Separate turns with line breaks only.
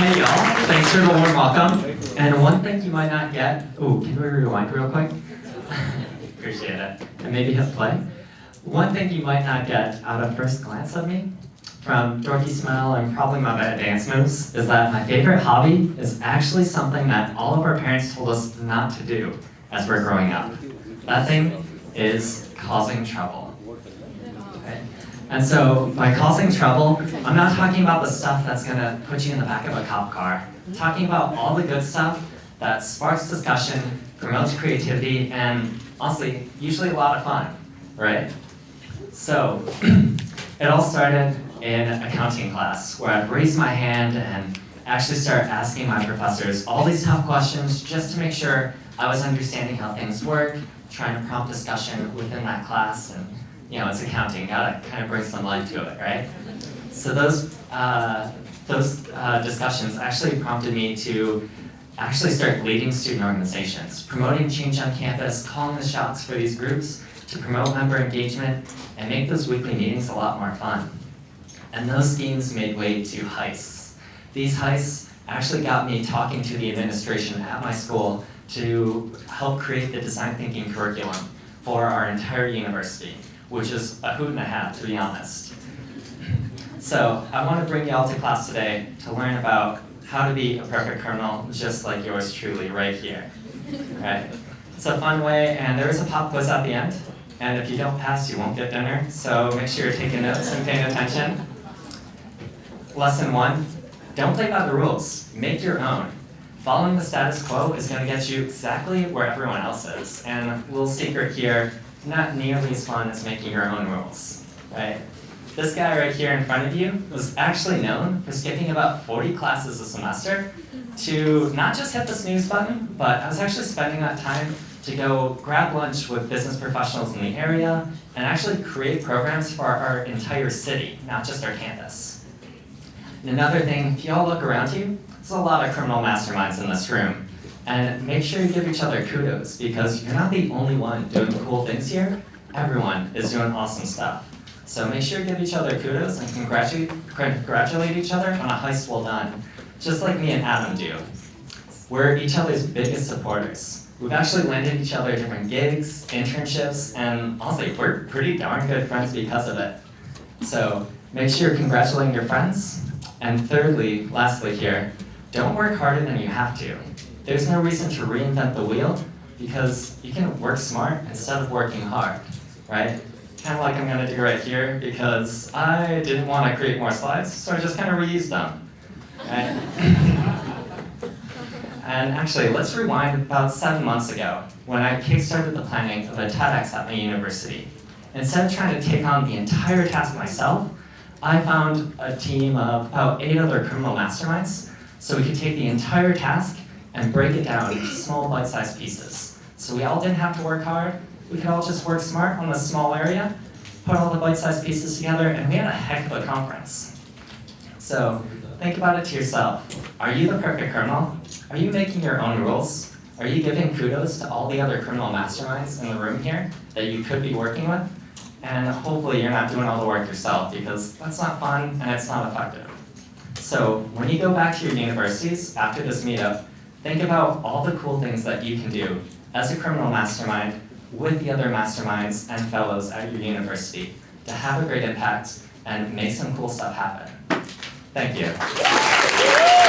Hey y'all, thanks for the warm welcome. And one thing you might not get, can we rewind real quick? Appreciate it. And maybe hit play. One thing you might not get out of first glance of me, from dorky smile and probably my bad dance moves, is that my favorite hobby is actually something that all of our parents told us not to do as we're growing up. That thing is causing trouble. Okay? And so by causing trouble, I'm not talking about the stuff that's gonna put you in the back of a cop car. I'm talking about all the good stuff that sparks discussion, promotes creativity, and honestly, usually a lot of fun, right? So, it all started in accounting class, where I'd raise my hand and actually start asking my professors all these tough questions just to make sure I was understanding how things work, trying to prompt discussion within that class, and it's accounting, gotta kind of bring some life to it, right? So those discussions actually prompted me to actually start leading student organizations, promoting change on campus, calling the shots for these groups to promote member engagement and make those weekly meetings a lot more fun. And those schemes made way to heists. These heists actually got me talking to the administration at my school to help create the design thinking curriculum for our entire university, which is a hoot and a half, to be honest. So I want to bring y'all to class today to learn about how to be a perfect criminal, just like yours truly right here. Right? It's a fun way, and there is a pop quiz at the end. And if you don't pass, you won't get dinner, so make sure you're taking notes and paying attention. Lesson 1, don't play by the rules, make your own. Following the status quo is going to get you exactly where everyone else is. And a little secret here, not nearly as fun as making your own rules, right? This guy right here in front of you was actually known for skipping about 40 classes a semester to not just hit the snooze button, but I was actually spending that time to go grab lunch with business professionals in the area and actually create programs for our entire city, not just our campus. And another thing, if you all look around you, there's a lot of criminal masterminds in this room. And make sure you give each other kudos, because you're not the only one doing cool things here. Everyone is doing awesome stuff. So make sure you give each other kudos and congratulate each other on a heist well done, just like me and Adam do. We're each other's biggest supporters. We've actually landed each other different gigs, internships, and honestly, we're pretty darn good friends because of it. So make sure you're congratulating your friends. And thirdly, lastly here, don't work harder than you have to. There's no reason to reinvent the wheel, because you can work smart instead of working hard, right? Kind of like I'm gonna do right here, because I didn't want to create more slides, so I just kind of reused them. Right? And actually, let's rewind about 7 months ago, when I kickstarted the planning of a TEDx at my university. Instead of trying to take on the entire task myself, I found a team of about 8 other criminal masterminds, so we could take the entire task and break it down into small bite-sized pieces. So we all didn't have to work hard, we could all just work smart on this small area, put all the bite-sized pieces together, and we had a heck of a conference. So think about it to yourself. Are you the perfect criminal? Are you making your own rules? Are you giving kudos to all the other criminal masterminds in the room here that you could be working with? And hopefully you're not doing all the work yourself, because that's not fun and it's not effective. So when you go back to your universities after this meetup, think about all the cool things that you can do as a criminal mastermind with the other masterminds and fellows at your university to have a great impact and make some cool stuff happen. Thank you.